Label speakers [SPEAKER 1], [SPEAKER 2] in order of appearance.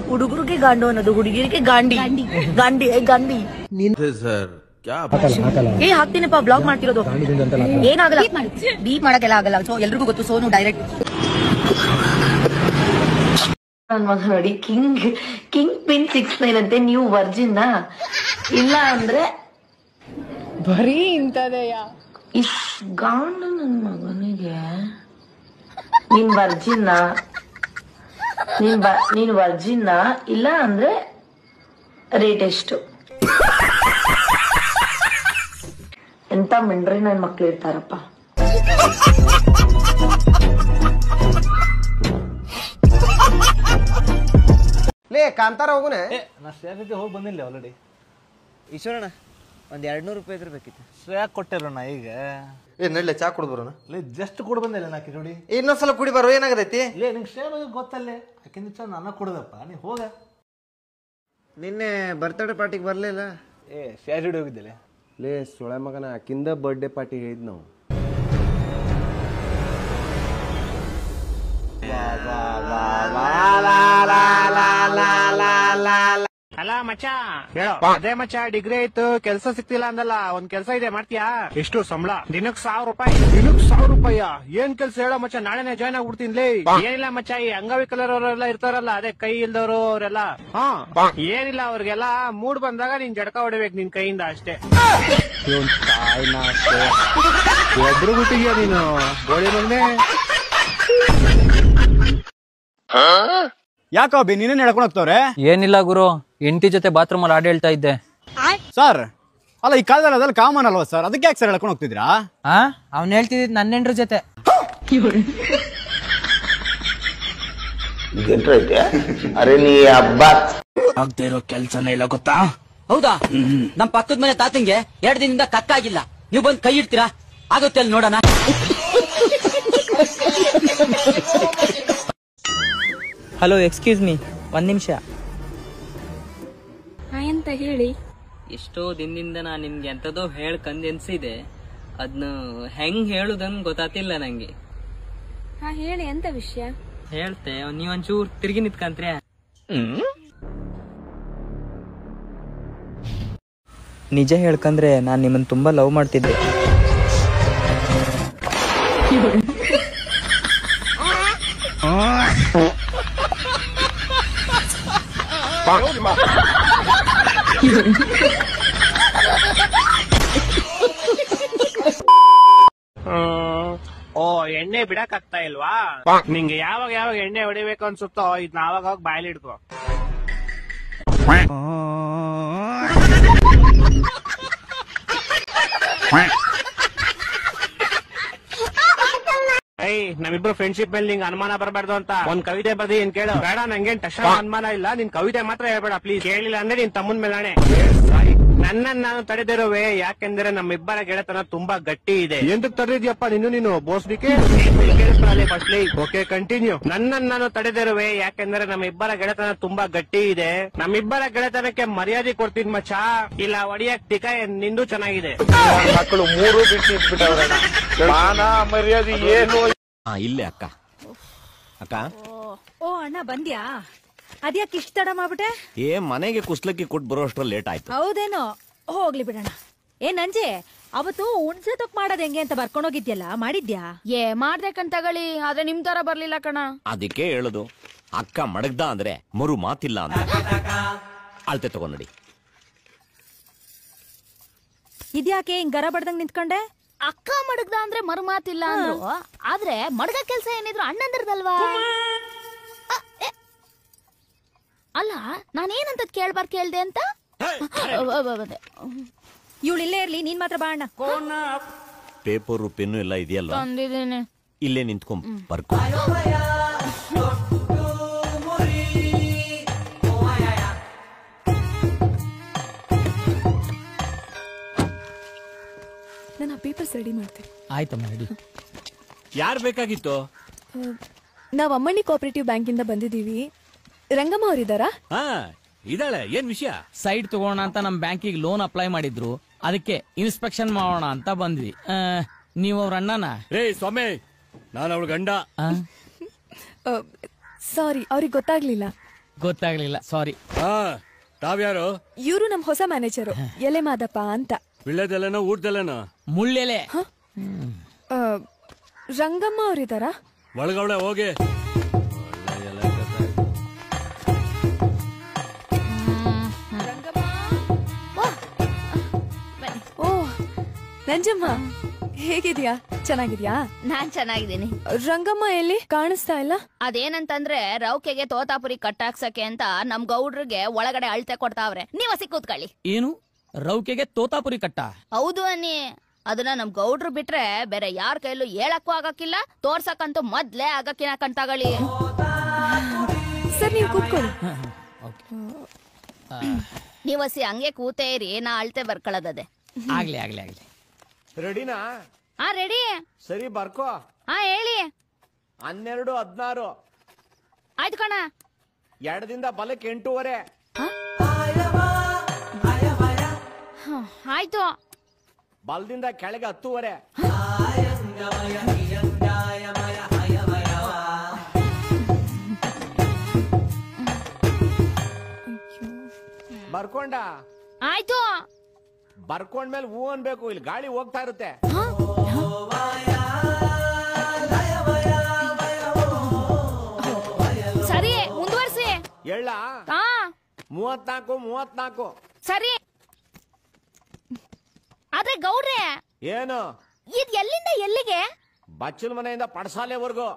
[SPEAKER 1] ಹುಡುಗರಿಗೆ ಗಾಂಡು ಅನ್ನೋದು, ಹುಡುಗಿರಿಗೆ ಗಾಂಡಿ ಗಾಂಡಿ ಗಾಂಡಿ. ಏ ಹಾಕ್ತೀನಪ್ಪ, ಬ್ಲಾಗ್ ಮಾಡ್ತಿರೋದು ಏನಾಗಲ್ಲ, ಬೀಪ್ ಮಾಡಕ್ಕೆಲ್ಲ ಆಗಲ್ಲ. ಸೊ ಎಲ್ರಿಗೂ ಗೊತ್ತು, ಸೋನು ಡೈರೆಕ್ಟ್ ನನ್ ಮಗ ನೋಡಿ. ಕಿಂಗ್ ಪಿನ್ 69 ಅಂತೆ. ನೀವು ವರ್ಜಿನ್ ಇಲ್ಲ ಅಂದ್ರೆ
[SPEAKER 2] ಬರೀ ಇಂತದೆಯ
[SPEAKER 1] ಇಸ್ ಗಾಂಡು ನನ್ ಮಗನಿಗೆ. ನೀನ್ ವರ್ಜಿನ್ನ, ನೀನ್ ವರ್ಜಿನ್ನ ಇಲ್ಲ ಅಂದ್ರೆ ರೇಟ್ ಎಷ್ಟು? ಎಂತ ಮಿಂಡ್ರಿ ನನ್ ಮಕ್ಳು ಇರ್ತಾರಪ್ಪ.
[SPEAKER 3] ಲೇ ಕಾಂತಾರ ಹೋಗುನೆ.
[SPEAKER 4] ನಾ ಶ್ರೇಯಾ ಜೊತೆ ಹೋಗಿ ಬಂದಿಲ್ಲ ಆಲ್ರೆಡಿ.
[SPEAKER 3] ಈಶ್ವರಣ್ಣ ಒಂದ್ 200 ರೂಪಾಯಿ ಇದ್ರ ಬೇಕಿತ್ತು.
[SPEAKER 4] ಶ್ರೇಯಾ ಕೊಟ್ಟಿರೋಣ ಈಗ.
[SPEAKER 3] ನಡ್ಲೆ ಚಾ ಕುಡ್ದು ಬರೋಣ.
[SPEAKER 4] ಜಸ್ಟ್ ಕುಡ್ ಬಂದಿಲ್ಲ ನಾಕಿ ನೋಡಿ.
[SPEAKER 3] ಇನ್ನೊಂದ್ಸಲ ಕುಡಿ ಬರೋ, ಏನಾಗದೈತಿ?
[SPEAKER 4] ನಿಂಗೆ ಶ್ರೇಯಾ ಬಗ್ಗೆ ಗೊತ್ತಲ್ಲೇ, ಆಕಿಂದ ಚಂದ ನನ್ನ ಕುಡ್ದಪ್ಪ. ನೀ ಹೋಗ.
[SPEAKER 3] ನಿನ್ನೆ ಬರ್ತ್ಡೇ ಪಾರ್ಟಿಗೆ ಬರ್ಲಿಲ್ಲ?
[SPEAKER 4] ಶ್ರೇಯಾ ಜೋಡಿ ಹೋಗಿದ್ದಿಲ್ಲ.
[SPEAKER 3] ಲೇ ಸುಳೆ ಮಗನ, ಆಕಿಂದ ಬರ್ಡೇ ಪಾರ್ಟಿ ಹೇಳಿದ್ ನಾವು.
[SPEAKER 5] ಅಲ್ಲ ಮಚ್ಚ ಹೇಳೋ. ಅದೇ ಮಚ್ಚ, ಡಿಗ್ರಿ ಆಯ್ತು, ಕೆಲ್ಸ ಸಿಕ್ತಿಲ್ಲ ಅಂದಲ್ಲ. ಒಂದ್ ಕೆಲ್ಸ ಇದೆ, ಮಾಡ್ತೀಯಾ? ಎಷ್ಟು ಸಂಬಳ? ದಿನಕ್ಕೆ 1000 ರೂಪಾಯಿ. ದಿನಕ್ಕೆ 1000 ರೂಪಾಯಿ? ಏನ್ ಕೆಲ್ಸ ಹೇಳೋ ಮಚ್ಚ, ನಾಳೆನೆ ಜಾಯ್ನ್ ಆಗ್ಬಿಡ್ತೀನಿ. ಏನಿಲ್ಲ ಮಚ್ಚ, ಈ ಅಂಗವಿಕಲರವರೆಲ್ಲ ಇರ್ತಾರಲ್ಲ, ಅದೇ ಕೈ ಇಲ್ದವರು ಅವರೆಲ್ಲ. ಏನಿಲ್ಲ, ಅವ್ರಿಗೆಲ್ಲ ಮೂಡ್ ಬಂದಾಗ ನೀನ್ ಜಡಕ ಹೊಡಿಬೇಕು ನಿನ್ ಕೈಯಿಂದ ಅಷ್ಟೇ. ಒಬ್ರು ಬಿಟ್ಟಿದ್ಯಾ ನೀನು ಗೋಳಿ ಬಂದೆ.
[SPEAKER 6] ಯಾಕೋ ಬಿ ನೀನೇನ್ ಹೇಳ್ಕೊಂಡು ಹೋಗ್ತವ್ರೆ?
[SPEAKER 7] ಏನಿಲ್ಲ ಗುರು, ಹೆಂಡತಿ ಜೊತೆ ಬಾತ್ರೂಮ್ ಅಲ್ಲಿ ಹಾಡು ಹೇಳ್ತಾ ಇದ್ದೆ.
[SPEAKER 6] ಸರ್ ಅಲ್ಲ, ಈ ಕಾಲದಲ್ಲಿ ಅದೆಲ್ಲ ಕಾಮನ್ ಅಲ್ವಾ ಸರ್? ಅದಕ್ಕೆ ಯಾಕೆ ಸರ್ ಹೇಳ್ಕೊಂಡು ಹೋಗ್ತಿದ್ರಾ?
[SPEAKER 7] ಅವ್ನು ಹೇಳ್ತಿದ್ ನನ್ನ ಹೆಂಡ್ರ ಜೊತೆ.
[SPEAKER 8] ಅರೆ ನೀ ಹಬ್ಬ
[SPEAKER 5] ಆಗ್ತಾ ಇರೋ ಕೆಲ್ಸನೇ ಇಲ್ಲ ಗೊತ್ತಾ?
[SPEAKER 9] ಹೌದಾ? ನಮ್ ಪಕ್ಕದ ಮನೆ ತಾತಂಗೆ 2 ದಿನದಿಂದ ಕಕ್ಕಾಗಿಲ್ಲ. ನೀವು ಬಂದ್ ಕೈ ಇಡ್ತೀರಾ? ಆಗುತ್ತೆ ಅಲ್ಲಿ ನೋಡೋಣ.
[SPEAKER 7] ಹಲೋ, ಎಕ್ಸ್ಕ್ಯೂಸ್ ಮೀ, 1 ನಿಮಿಷ.
[SPEAKER 2] ಎಂತ ಹೇಳಿ?
[SPEAKER 7] ಎಷ್ಟೋ ದಿನದಿಂದ ನಾನ್ ನಿಮ್ಗೆ ಎಂತದೋ ಹೇಳ್ಕಂದ್ ಎನ್ಸಿದೆ, ಅದ್ನ ಹೆಂಗ್ ಹೇಳುದನ್ ಗೊತ್ತಾತಿಲ್ಲ ನಂಗೆ.
[SPEAKER 2] ಹೇಳಿ, ಎಂತ ವಿಷಯ?
[SPEAKER 7] ಹೇಳ್ತೆ, ನೀವೊಂಚೂರ್ ತಿರ್ಗಿ ನಿತ್ಕಂತ್ರೆ. ನಿಜ ಹೇಳ್ಕಂದ್ರೆ ನಾನ್ ನಿಮ್ಮನ್ ತುಂಬಾ ಲವ್ ಮಾಡ್ತಿದ್ದೆ.
[SPEAKER 5] ಓ, ಎಣ್ಣೆ ಬಿಡಕ್ ಆಗ್ತಾ ಇಲ್ವಾ ನಿಂಗೆ? ಯಾವಾಗ ಯಾವಾಗ ಎಣ್ಣೆ ಹೊಡಿಬೇಕು ಅನ್ಸುತ್ತೋ ಇದನ್ನ ಆವಾಗ ಬಾಯಲ್ಲಿ ಇಡ್ಕೋ. ನಮ್ಮಿಬ್ರು ಫ್ರೆಂಡ್ಶಿಪ್ ಮೇಲೆ ನಿಂಗೆ ಅನುಮಾನ ಬರಬಾರ್ದು ಅಂತ ಒಂದ್ ಕವಿತೆ ಬರ್ದಿ ಏನ್ ಕೇಳು. ಬೇಡ, ನಂಗೇನ್ ಟಶ ಅನುಮಾನ ಇಲ್ಲ. ನಿನ್ ಕವಿತೆ ಮಾತ್ರ ಹೇಳ್ಬೇಡ ಪ್ಲೀಸ್. ಕೇಳಿಲ್ಲ ಅಂದ್ರೆ ನಿನ್ ತಮ್ಮನ್ ಮೇಲಾಣೆ. ನನ್ನನ್ನು ನಾನು ತಡೆದಿರುವೆ, ಯಾಕೆಂದ್ರೆ ನಮ್ಮಿಬ್ಬರ ಗೆಳೆತನ ತುಂಬಾ ಗಟ್ಟಿ ಇದೆ. ಎಂತಕ್ ತಡೆದಿದ್ಯಪ್ಪ ನೀನು ಬೋಸ್ಲಿಕ್ಕೆ? Okay, continue. ನನ್ನನ್ನು ನಾನು ತಡೆದಿರುವೆ, ಯಾಕೆಂದ್ರೆ ನಮ್ಮಿಬ್ಬರ ಗೆಳೆತನ ತುಂಬಾ ಗಟ್ಟಿ ಇದೆ. ನಮ್ಮಿಬ್ಬರ ಗೆಳೆತನಕ್ಕೆ ಮರ್ಯಾದೆ ಕೊಡ್ತೀನಿ ಮಚ್ಚ, ಇಲ್ಲ ಒಡಿಯಕ್ ಟಿಕ ನಿಂದು ಚೆನ್ನಾಗಿದೆ.
[SPEAKER 8] ಮಕ್ಕಳು 3 ಬಿಟ್ಟು ಇಟ್ಬಿಟ್ಟವ್ರೆ. ಮಾನ ಮರ್ಯಾದೆ ಏನು?
[SPEAKER 10] ಇಲ್ಲೇ ಅಕ್ಕ. ಅಕ್ಕ,
[SPEAKER 2] ಓ ಅಣ್ಣ ಬಂದ್ಯಾ? ಅದ್ಯಾಕೆ ಇಷ್ಟ ತಡ ಮಾಡ್ಬಿಟ್ಟೆ?
[SPEAKER 10] ಮನೆಗೆ ಕುಸ್ಲಕ್ಕಿ ಕೊಟ್ಟು ಬರೋ ಅಷ್ಟ್ರಲ್ಲಿ ಲೇಟ್ ಆಯ್ತು.
[SPEAKER 2] ಹೌದೇನೋ, ಹೋಗ್ಲಿ ಬಿಡೋಣ. ನಂಜೆ, ಅವತ್ತು ಹುಣ್ಸೆ ತೊಕ್ ಮಾಡೋದ್ ಹೆಂಗೆ ಅಂತ ಬರ್ಕೊಂಡೋಗಿದ್ಯಲ್ಲ, ಮಾಡಿದ್ಯಾ?
[SPEAKER 11] ಮಾಡ್ದೆ ಕಣ್ತಗಳಿ, ಆದ್ರೆ ನಿಮ್ ತರ ಬರ್ಲಿಲ್ಲ ಕಣ.
[SPEAKER 10] ಅದಕ್ಕೆ ಹೇಳುದು, ಅಕ್ಕ ಮಡಗ್ದ ಅಂದ್ರೆ ಮರು ಮಾತಿಲ್ಲ ಅಂತ. ಅಳ್ತೆ ತಗೊಂಡಿ.
[SPEAKER 2] ಇದ್ಯಾಕೆ ಹಿಂಗ್ ಗರ ಬಡ್ದಂಗ್ ನಿಂತ್ಕೊಂಡೆ?
[SPEAKER 11] ಅಕ್ಕ ಮಡಗ್ದ ಅಂದ್ರೆ ಮರು ಮಾತಿಲ್ಲ ಅಂದ್ರು, ಆದ್ರೆ ಮಡಗ ಕೆಲ್ಸ ಏನಿದ್ರು ಅಣ್ಣಂದ್ರದಲ್ವಾ? ಅಲ್ಲ, ನಾನೇನಂತ ಕೇಳ್ದೆ ಅಂತ.
[SPEAKER 2] ಇವಳು ಇಲ್ಲೇ ಇರ್ಲಿ, ನೀನ್ ಮಾತ್ರ ಬಾ ಅಣ್ಣ.
[SPEAKER 10] ಪೇಪರು ಪೆನ್ನು ಎಲ್ಲ ಇದೆಯಲ್ಲ,
[SPEAKER 11] ತಂದಿದ್ದೀನಿ.
[SPEAKER 10] ಇಲ್ಲೇ ನಿಂತ್ಕೊಂಡ್ ಬರ್ಕೊ.
[SPEAKER 2] ನಾನು ಆ ಪೇಪರ್ಸ್ ರೆಡಿ ಮಾಡ್ತೀನಿ.
[SPEAKER 7] ಆಯ್ತಮ್ಮ, ರೆಡಿ.
[SPEAKER 10] ಯಾರು ಬೇಕಾಗಿತ್ತು?
[SPEAKER 2] ನಾವ್ ಅಮ್ಮಣ್ಣಿ ಕೋಆಪರೇಟಿವ್ ಬ್ಯಾಂಕಿಂದ ಬಂದಿದೀವಿ. ರಂಗಮ್ಮ ಅವರಿದ್ದಾರಾ?
[SPEAKER 10] ಇದಾಳೆ. ಏನ್ ವಿಷಯ?
[SPEAKER 7] ಸೈಟ್ ತಗೋಣ ಅಂತ ನಮ್ ಬ್ಯಾಂಕಿಗೆ ಲೋನ್ ಅಪ್ಲೈ ಮಾಡಿದ್ರು, ಅದಕ್ಕೆ ಇನ್ಸ್ಪೆಕ್ಷನ್ ಮಾಡೋಣ ಅಂತ ಬಂದ್ವಿ. ನೀವ್ ಅವ್ರ ಅಣ್ಣನ?
[SPEAKER 10] ರೇ ಸ್ವಾಮಿ, ನಾನು ಅವಳ ಗಂಡ.
[SPEAKER 2] ಸಾರಿ, ಅವ್ರಿಗೆ ಗೊತ್ತಾಗ್ಲಿಲ್ಲ.
[SPEAKER 9] ಗೊತ್ತಾಗ್ಲಿಲ್ಲ, ಸಾರಿ.
[SPEAKER 12] ತಾವ್ಯಾರು?
[SPEAKER 13] ಇವರು ನಮ್ ಹೊಸ ಮ್ಯಾನೇಜರು, ಎಲೆ ಮಾದಪ್ಪ ಅಂತ.
[SPEAKER 12] ವಿಳ್ಳೆದೆಲೆನೋ ಊಟದೆಲೆನೋ?
[SPEAKER 9] ಮುಳ್ಳೆಲೆ.
[SPEAKER 13] ರಂಗಮ್ಮ ಅವರಿದಾರ?
[SPEAKER 12] ಒಳಗವಳೆ, ಹೋಗಿ.
[SPEAKER 13] ಓ ನಂಜಮ್ಮ, ಹೇಗಿದ್ಯಾ? ಚೆನ್ನಾಗಿದ್ಯಾ?
[SPEAKER 11] ನಾನ್ ಚೆನ್ನಾಗಿದ್ದೀನಿ.
[SPEAKER 13] ರಂಗಮ್ಮ ಎಲ್ಲಿ ಕಾಣಿಸ್ತಾ ಇಲ್ಲ?
[SPEAKER 11] ಅದೇನಂತಂದ್ರೆ ರೌಕೆಗೆ ತೋತಾಪುರಿ ಕಟ್ಟಾಕ್ಸಕ್ಕೆ ಅಂತ ನಮ್ ಗೌಡ್ರಿಗೆ ಒಳಗಡೆ ಅಳತೆ ಕೊಡ್ತಾವ್ರೆ. ನೀವ ಕೂತ್ಕೊಳ್ಳಿ.
[SPEAKER 9] ಏನು ರೌಕೆಗೆ ತೋತಾಪುರಿ ಕಟ್ಟ?
[SPEAKER 11] ಹೌದು ಅನ್ನಿ. ಅದನ್ನ ನಮ್ ಗೌಡ್ರು ಬಿಟ್ರೆ ಬೇರೆ ಯಾರ ಕೈಲೂ ಹೇಳಕ್ಕೂ ಆಗಕ್ಕಿಲ್ಲ, ತೋರ್ಸಕ್ಕಂತೂ ಮೊದ್ಲೇ ಆಗಕ್ಕಿನ ಕಣ್ತಗಳಿ.
[SPEAKER 13] ಸರ್ ನೀವು ಕೂತ್ಕೊಳ್ಳಿ.
[SPEAKER 11] ನೀವಸಿ ಹಂಗೆ ಕೂತೇ ಇರಿ, ನಾ ಅಳತೆ ಬರ್ಕೊಳ್ಳೋದದೆ.
[SPEAKER 9] ಆಗ್ಲಿ ಆಗ್ಲಿ ಆಗ್ಲಿ.
[SPEAKER 8] ರೆಡಿನಾ?
[SPEAKER 11] ಹಾ ರೆಡಿ.
[SPEAKER 8] ಸರಿ ಬರ್ಕೋ.
[SPEAKER 11] ಹಾ ಹೇಳಿ.
[SPEAKER 8] 12, 16.
[SPEAKER 11] ಆಯ್ತು ಕಣ.
[SPEAKER 8] ಎಡದಿಂದ ಬಲಕ್ಕೆ 8:15.
[SPEAKER 11] ಆಯ್ತು.
[SPEAKER 8] ಬಲದಿಂದ ಕೆಳಗೆ 10:15. ಬರ್ಕೊಂಡ?
[SPEAKER 11] ಆಯ್ತು.
[SPEAKER 8] ಬರ್ಕೊಂಡ್ಮೇಲೆ ಹೂ ಅನ್ಬೇಕು, ಇಲ್ಲಿ ಗಾಳಿ ಹೋಗ್ತಾ ಇರುತ್ತೆ.
[SPEAKER 11] ಸರಿ ಮುಂದುವರ್ಸಿ.
[SPEAKER 8] ಎಳ್ಳ? 34, 34.
[SPEAKER 11] ಸರಿ. ಆದ್ರೆ ಗೌಡ್ರೆ,
[SPEAKER 8] ಏನು
[SPEAKER 11] ಇದ್ ಎಲ್ಲಿಂದ ಎಲ್ಲಿಗೆ?
[SPEAKER 8] ಬಚ್ಚಲ ಮನೆಯಿಂದ ಪಡಸಾಲೆವರೆಗೂ.